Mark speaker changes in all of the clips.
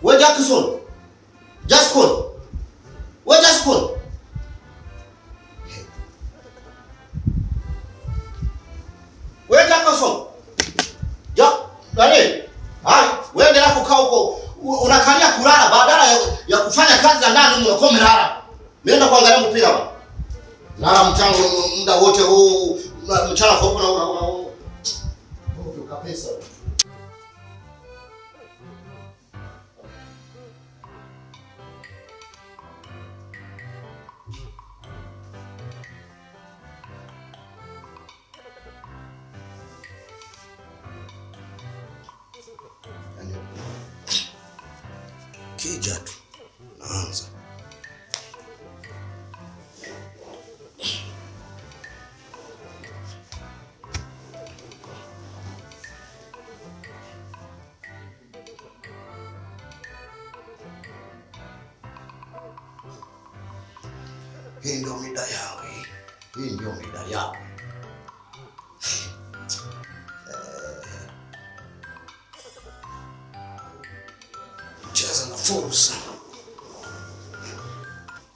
Speaker 1: Where Jackson? Jackson. Where Jackson? Where Jackson? Dani. Hai, wewe endelea kukaa huko. Unakalia kulala badala ya kufanya kazi za ndani unakuwa umelala. Nenda kuangalia mpira bwana. Lala mchango muda wote huu mchana kwa una kabisa. Kija tu naanza. Hii ndio mida yao hii. Hii ndio mida yao. Cheza na fursa.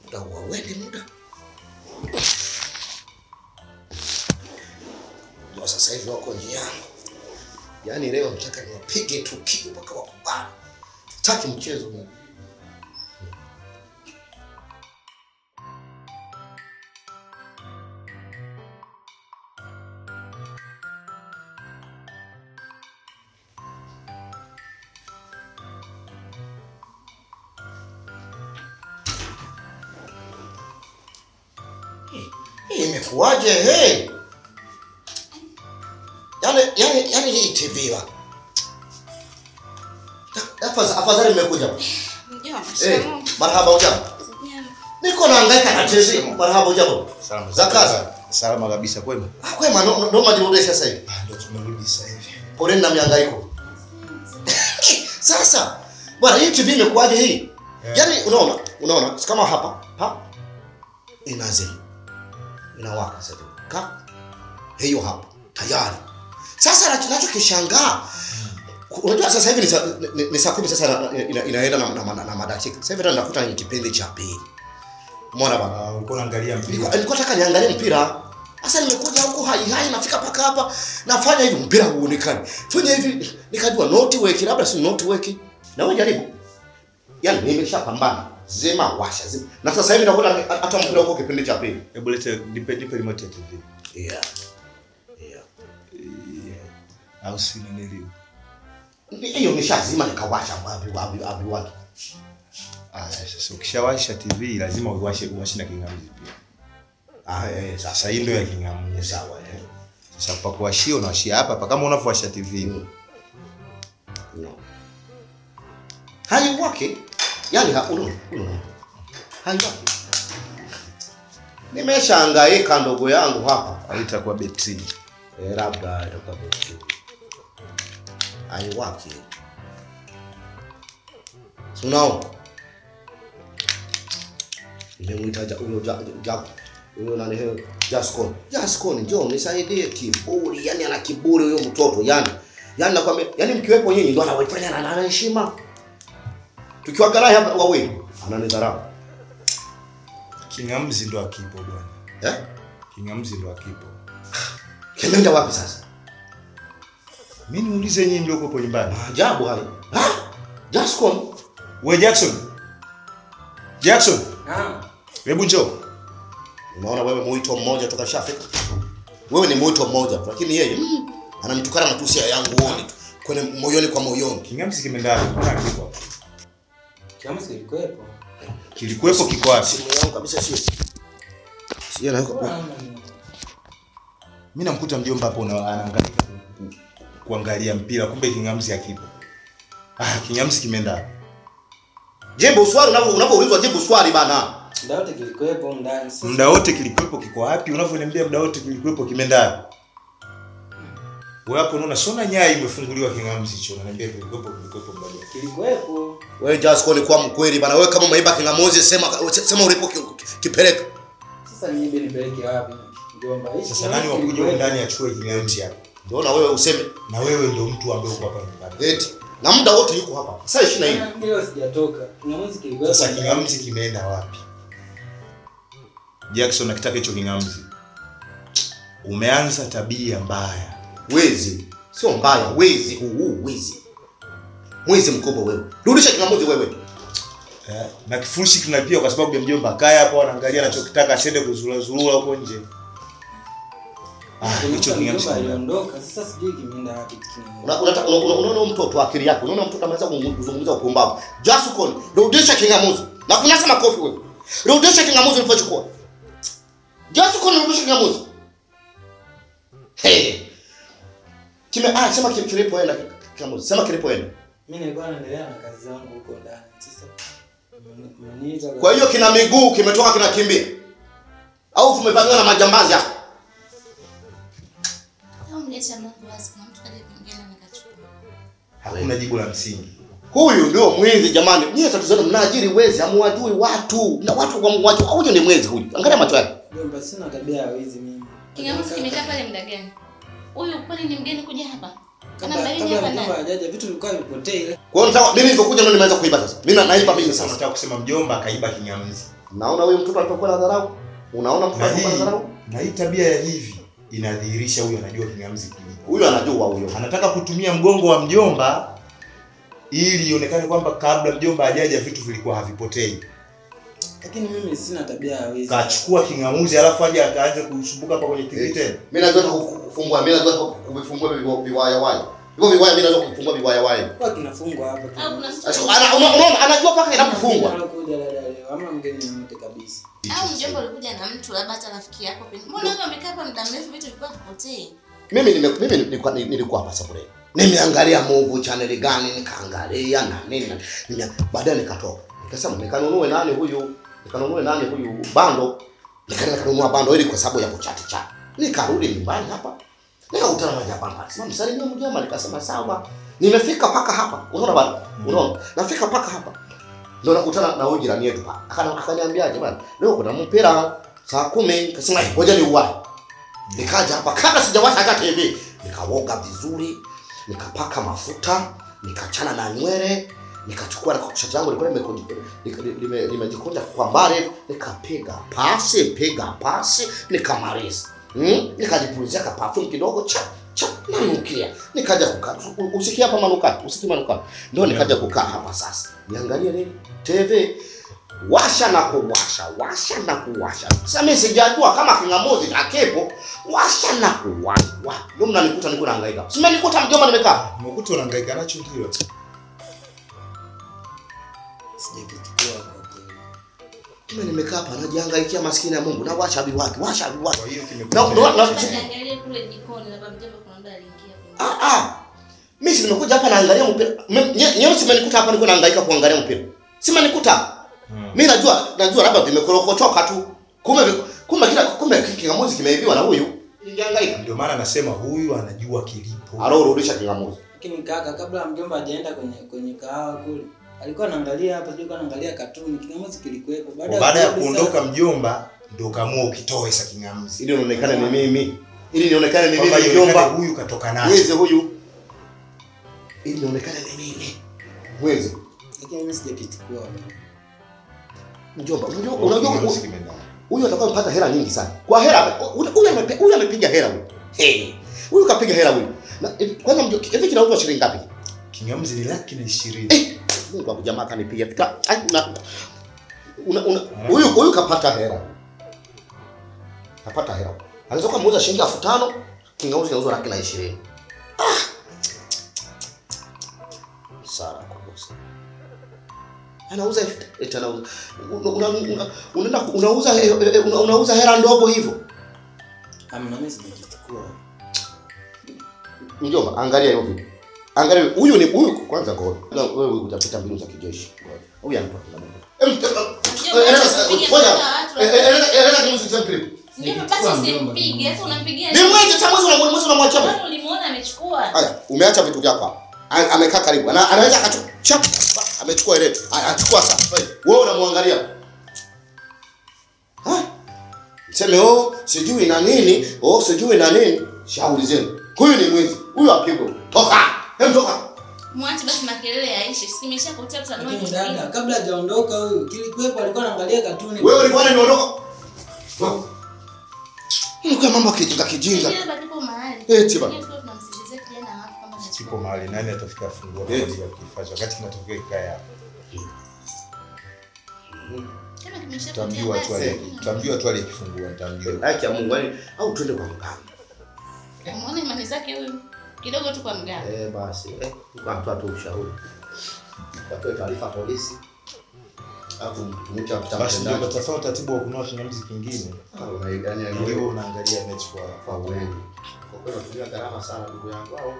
Speaker 1: Muda waweli muda. Ndio sasa hivi wako njiani. Yaani leo nataka niwapige tukio mpaka wakubali. Sitaki mchezo mimi. Imekuaje hey? Yaani hii TV la. Afadhali nimekuja. Ndio, marhaba ujambo. Niko nahangaika na TV. Marhaba ujambo.
Speaker 2: Salama.
Speaker 1: Za kazi.
Speaker 2: Salama kabisa kwema.
Speaker 1: Kwema ndo majirudi sasa hivi.
Speaker 2: Ndio tumerudi sasa hivi.
Speaker 1: Pole na mihangaiko. Sasa, bwana hii TV imekuaje hii? Yaani unaona kama hapa inazima. Inawaka sasa. Hiyo hapa tayari. Sasa ninachokishangaa unajua sasa hivi ni saa 10 sasa inaenda na madakika. Sasa hivi nakuta ni kipindi cha pili. Umeona bwana?
Speaker 2: Ulikuwa unaangalia mpira.
Speaker 1: Nilikuwa nataka niangalie mpira. Sasa nimekuja huko hai nafika paka hapa nafanya hivi mpira huonekani. Fanya hivi nikajua network labda si network. Na wewe jaribu. Yaani nimeshapambana. Zima washa zima. Na sasa hivi naona hata mpira huko kipindi cha pili.
Speaker 2: Hebu lete nipe remote ya TV.
Speaker 1: Yeah.
Speaker 2: Au si nilio.
Speaker 1: Hiyo nishazima nikawasha wapi watu.
Speaker 2: Sasa ukishawasha TV lazima uwashe na kingamuzi pia. Sasa hii ndio ya kingamuzi.
Speaker 1: Sawa
Speaker 2: Sasa kwa kuwashia unawashia hapa kama unavyowasha TV.
Speaker 1: No. Haiwaki. Yaani haiwaki. Nimeshaangaika ndogo yangu hapa.
Speaker 2: Haitakuwa betri.
Speaker 1: Labda itakuwa betri. Haiwaki. Sunao. Nimemuita huyo nani hiyo Jascon njoo nisaidie kiburi. Yaani ana kiburi huyo mtoto yani nakwambia yani mkiwepo nyinyi ndio anawaifanya na heshima. Tukiwaangalia hapa wawili ananidharau.
Speaker 2: Kingamuzi ndo akipo bwana. Kingamuzi ndo akipo.
Speaker 1: Kimeenda wapi sasa?
Speaker 2: Mimi niulize nyinyi ndio uko nyumbani.
Speaker 1: Ajabu hayo. Jascon.
Speaker 2: Wewe Jackson. Hebu njoo.
Speaker 1: Unaona wewe muito mmoja toka shafika. Wewe ni muito mmoja lakini yeye anamtukana matusi yangu uone tu. Kwenye moyoni kwa moyoni.
Speaker 2: Kingamuzi kimeenda wapi? Kipo.
Speaker 3: Kingamuzi kilikuwepo.
Speaker 2: Kilikuwepo kiko wapi?
Speaker 1: Simu yangu kabisa sio. Sio na huko.
Speaker 2: Mimi namkuta mjomba hapo anaangalia kuangalia mpira kumbe kingamuzi hakipo. Kingamuzi kimeenda.
Speaker 1: Jibu swali unapoulizwa jibu swali bana.
Speaker 3: Muda wote kilikuwepo ndani.
Speaker 2: Muda wote kilikuwepo kiko wapi? Unavyoniambia muda wote kilikuwepo kimeenda. Wewe hapo unaona sona nyai imefunguliwa kingamuzi hicho. Unaniambia kilikuwepo muda wote.
Speaker 3: Kilikuwepo.
Speaker 1: Wewe Jascon kwa mkweli bana. Wewe kama umeiba kingamuzi sema ulipo kipeleka.
Speaker 3: Sasa niibe nipeleke wapi? Mjomba hichi.
Speaker 2: Sasa nani wakuja ndani achukue kingamuzi hapo?
Speaker 1: Ndio na wewe useme.
Speaker 2: Na wewe ndio mtu ambaye uko hapa nyumbani.
Speaker 1: Eti na muda wote yuko hapa. Sasa 24.
Speaker 3: Ndio sijatoka. Kingamuzi kilikuwepo.
Speaker 2: Sasa kingamuzi kimeenda wapi? Jackson akitaka hicho kingamuzi. Umeanza tabia mbaya.
Speaker 1: Wezi. Sio mbaya, wezi wezi. Mwizi mkubwa wewe. Rudisha kingamuzi wewe.
Speaker 2: Na kifurushi kinapia kwa sababu ya mjomba kaya hapo anaangalia anachokitaka asiende kuzurura huko nje. Hicho kingamuzi
Speaker 3: aliondoka. Sasa sijui kimeenda wapi
Speaker 1: unaona mtoto akili yako. Unaona mtoto ameanza kuzungumza upumbavu. Jascon, rudisha kingamuzi. Na kunasa makofi wewe. Rudisha kingamuzi ulipochukua. Jascon, rudisha kingamuzi. Sema kilipoenda kingamuzi. Sema kilipoenda.
Speaker 3: Mimi nilikuwa naendelea na kazi zangu huko ndani. Sasa mniita.
Speaker 1: Kwa hiyo kina miguu kimetoka kinakimbia. Au tumevamiwa na majambazi hapa.
Speaker 2: Hakuna jibu la msingi.
Speaker 1: Huyu ndio mwizi jamani. Nyie tatizo mnaajiri wezi, hamuwajui watu. Na watu kwa mwajua huyu ni mwizi huyu. Angalia macho yake.
Speaker 3: Mjomba sina tabia ya wizi mimi.
Speaker 4: Kingamuzi kimekaa pale muda gani? Huyu kwani ni mgeni kuja hapa?
Speaker 3: Kana baridi hapa ndani. Hajaja vitu vilikuwa vipotea ile.
Speaker 1: Kwa hiyo nataka mimi nilipokuja ndio nimeanza kuiba sasa. Mimi naiba mimi sasa.
Speaker 2: Nataka kusema mjomba akaiba kingamuzi.
Speaker 1: Naona huyu mtoto alipokuwa na dharau. Unaona mtoto alipokuwa na dharau?
Speaker 2: Na hii tabia ya hivi inadhihirisha huyu anajua kingamuzi kilipo.
Speaker 1: Huyu anajua huyo.
Speaker 2: Anataka kutumia mgongo wa mjomba ili ionekane kwamba kabla mjomba hajaja vitu vilikuwa havipotei.
Speaker 3: Lakini mimi sina tabia ya wizi.
Speaker 2: Kachukua kingamuzi alafu aje akaanza kusumbuka hapa kwenye TV tena.
Speaker 1: Mimi naweza kufungua, mimi naweza kufungua viwaya waya. Hivyo viwaya mimi naweza kufungua viwaya waya.
Speaker 3: Kwa kinafungwa hapa.
Speaker 4: Au kuna mtu
Speaker 1: unaona anajua paka inapofungwa.
Speaker 3: Anakuja dada leo ama mgeni yote kabisa.
Speaker 4: au mjomba ulikuja na mtu labda hata rafiki yako pia. Mbona wewe umekaa hapa muda mrefu vitu vilikuwa vipotee?
Speaker 1: Mimi nilikuwa hapa sebuleni. Nimeangalia movie channel gani nikaangalia na nini. Baadaye nikatoka. Nikasema nikanunue nani huyu bando. Nikanunua bando ili kwa sababu ya kuchati. Nikarudi nyumbani hapa. Nikakutana na Japamba. Sema msalimie mjomba, nikasema sawa. Nimefika paka hapa. Unaona bana? Unaona? Nafika paka hapa. Ndio nakutana na huyu jirani yetu pale. Akaniambiaje bwana, leo kuna mpira saa 10, nikasema ngoja niuwahi. Nikaja hapa kabla sijawasha hata TV, nikaoga vizuri, nikapaka mafuta, nikachana na nywele, nikachukua na shati yangu limejikunja kwa mbali, nikapiga pasi, nikamaliza. Nikajipulizia ka perfume kidogo cha nanukia. Nikaja kukaa. Usikia hapa manukato, usikia manukato. Ndio nikaja kukaa hapa sasa. Niangalie nini? TV. Washa na kuwasha. Sasa mimi sijajua kama kingamuzi kakepo, washa na kuwasha. Ndio mnanikuta niko nahangaika. Si mmenikuta mjomba nimekaa.
Speaker 2: Umekuta unahangaika nacho ndio.
Speaker 3: Sijakichukua kwa kweli.
Speaker 1: Mimi nimekaa hapa najihangaikia maskini ya Mungu. Na washa viwake.
Speaker 2: Kwa hiyo
Speaker 4: Angalia kule jikoni na baba mjomba kuna muda aliingia.
Speaker 1: Mimi nimekuja hapa naangalia mpira. Nyewe si mmenikuta hapa niko nahangaika kuangalia mpira. Si mmenikuta. Mimi najua labda vimekorokochoka tu. Kumbe kingamuzi kimeibiwa na huyu. Ningehangaika.
Speaker 2: Ndio maana nasema huyu anajua kilipo.
Speaker 1: Arorudisha kingamuzi.
Speaker 3: Lakini kaka, kabla mjomba hajaenda kwenye kahawa kule, alikuwa anaangalia hapa, sio anaangalia katuni, kingamuzi kilikuwepo.
Speaker 2: Baada ya kuondoka mjomba ndio kaamua ukitoe sa kingamuzi.
Speaker 1: Ili ionekane ni mimi. Ili nionekane ni mimi mjomba.
Speaker 2: Huyu katoka nacho.
Speaker 1: Mwezi huyu. Ili nionekane ni mimi. Mwezi.
Speaker 3: Lakini mimi sijakichukua.
Speaker 1: Mjomba, unajua huyu atakuwa mpata hela nyingi sana. Kwa hela huyu amepiga hela huyu. Huyu kapiga hela huyu. Na kwanza mjomba, hivi kinauzwa shilingi ngapi?
Speaker 2: Kingamuzi ni 120.
Speaker 1: Mungu wangu jamaa kanipiga. Huyu kapata hela. Kapata hela. Anaweza kumuuza shilingi 5000, kingamuzi kinauzwa 120. Sara kwa bosi. Anauza unauza hela ndogo hivyo.
Speaker 3: Mimi sijakichukua.
Speaker 1: Mjomba, angalia hiyo video. Angalia huyu kwanza kwa wewe utapita mbinu za kijeshi. Huyu anatoka eleza kimuzi temple.
Speaker 4: Ndio basi usimpige, sasa unampigia.
Speaker 1: Ni mwezi cha mwezi unamwacha.
Speaker 4: Wewe ulimuona amechukua.
Speaker 1: Haya, umeacha vitu vyako hapa. Amekaa karibu. Anaweza akachukua. Amechukua ile. Achukua sasa. Wewe unamwangalia. Sema sijui na nini. Shauri zenu. Huyu ni mwizi. Huyu apigwe. Toka. Toka.
Speaker 4: Mwache basi makelele yaishe. Simeshapotea tutanua
Speaker 3: kitu. Dada, kabla hajaondoka huyu, kilikuwepo alikuwa anaangalia katuni.
Speaker 1: Wewe ulikuwa unaondoka? Ni kwa mambo kijinga.
Speaker 4: Ndio bado mahali.
Speaker 1: Tiba.
Speaker 4: Tunamsikilizia kijana hapo kama
Speaker 2: Siko mahali nani atafika fungua kwa ajili ya kifaa wakati kinatokea kaya hapa.
Speaker 4: Kama kimeshapotea
Speaker 2: Tutamjua tu aliyekifungua nitamjua.
Speaker 1: Haki ya Mungu yani au twende kwa mganga.
Speaker 4: Muone imani zake huyu. Kidogo tu kwa mganga.
Speaker 1: Basi. Kwa mtu ushauri. Watoe taarifa polisi. Hapo mtu
Speaker 2: basi ndio tutafanya utaratibu wa kununua kingamuzi kingine. Ndio unaangalia mechi
Speaker 1: kwa wewe. Kwa kweli tunatumia gharama sana ndugu yangu hao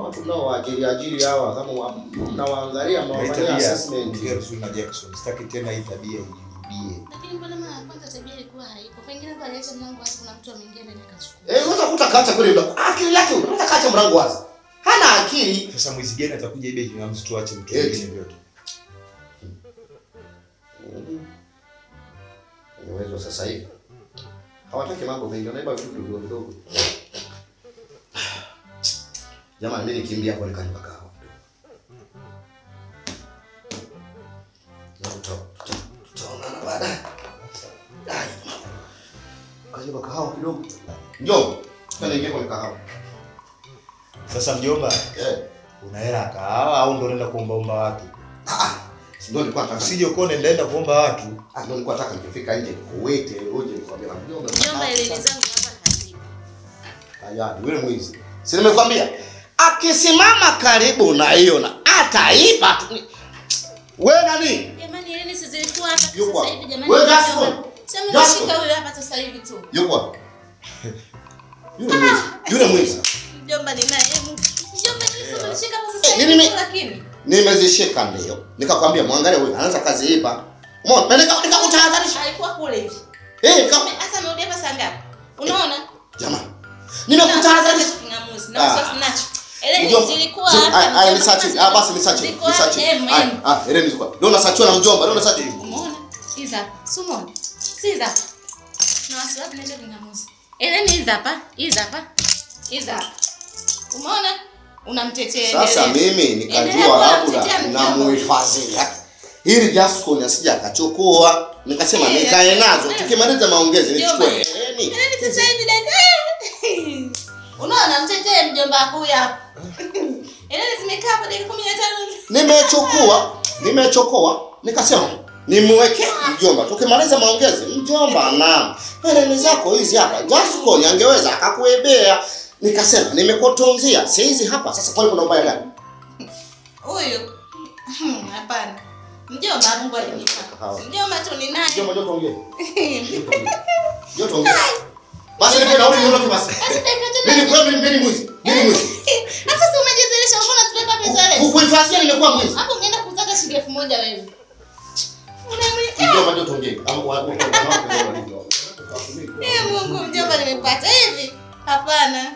Speaker 1: watu nao waajiri hawa kama mnawaangalia mwafanyia assessment.
Speaker 2: Ndio na Jackson. Sitaki tena hii tabia ijirudie.
Speaker 4: Lakini mbona mara kwanza tabia ilikuwa haipo. Pengine bali acha mlango wazi kuna mtu ameingia ndani akachukua.
Speaker 1: Unaweza kutakacha kule mlango. Akili yake unataka kaacha mlango wazi. Hana akili.
Speaker 2: Sasa mwizi gani atakuja ibe kingamuzi tuache mtu mwingine vyote. Wewe sasa hivi hawataki mambo mengi, wanaiba vitu vidogo. Jamani mimi nikimbia kwa nikanywa kahawa. Tutaonana baadaye. Kanywa kahawa kidogo. Njoo. Tunaingia kwa kahawa. Sasa mjomba, una hela kahawa au ndio unaenda kuomba watu?
Speaker 1: Ndio nilikuwa nataka.
Speaker 2: Usije ukone ndaenda kuomba watu.
Speaker 1: Ndio nilikuwa nataka nikifika nje nikuwete, uje nikwambia mjomba.
Speaker 4: Mjomba ile zangu hapa hazipo.
Speaker 1: Ayani, wewe mwizi. Si nimekwambia akisimama karibu na hiyo na ataiba tu. Wewe nani?
Speaker 4: Jamani ile sizilikuwa hapa sasa hivi jamani.
Speaker 1: Wewe Jackson.
Speaker 4: Sema nishika huyu hapa sasa hivi tu.
Speaker 1: Yuko. Yule mwizi.
Speaker 4: Mjomba ni naye. Mjomba ni nishika hapa sasa hivi lakini
Speaker 1: nimezishika ndio. Nikakwambia muangalie huyu anaanza kazi iba. Umeona? Nikakutahadharisha.
Speaker 4: Alikuwa kule hivi.
Speaker 1: Sasa
Speaker 4: amerudi hapa saa ngapi? Unaona?
Speaker 1: Jamani. Nimekutahadharisha
Speaker 4: kingamuzi. Na usasi nacho. Ele zilikuwa hapa.
Speaker 1: Ni search. Basi ni search. Ni search. Ele ni kwa. Ndio unasearchiwa na mjomba, ndio unasearch.
Speaker 4: Umeona? Hiza. Sumo. Siza. Na wasiwasi ndio kingamuzi. Ele ni hiza hapa. Hiza hapa. Hiza. Umeona? Unamtetea.
Speaker 1: Sasa mimi nikajua labda namuhifadhia. Hili Jasco asija akachukua. Nikasema nikae nazo. Tukimaliza maongezi nichukue hereni.
Speaker 4: Hereni sasa hivi dakika. Unaona mtetee mjomba wako huyu hapa. Hereni zimekaa hapo dakika 15. Nimechokoa. Nikasema nimweke mjomba. Tukimaliza maongezi mjomba na hereni zako hizi hapa. Jasco angeweza akakuebea. Nikasema nimekotonzia. Si hizi hapa. Sasa kwani kuna ubaya gani? Huyu. Hapana. Mjomba Mungu alinipa. Mjomba tu ni nani?
Speaker 1: Mjomba joto ongea. Joto ongea. Basi nipe nauli niondoke basi. Mimi mwizi.
Speaker 4: Sasa umejizilisha mbona tunaweka pesa ile?
Speaker 1: Kukuhifadhia nimekuwa mwizi.
Speaker 4: Hapo umeenda kutaka shilingi 1000 wewe.
Speaker 1: Mjomba joto ongea.
Speaker 4: Mungu mjomba nimepata hivi. Hapana.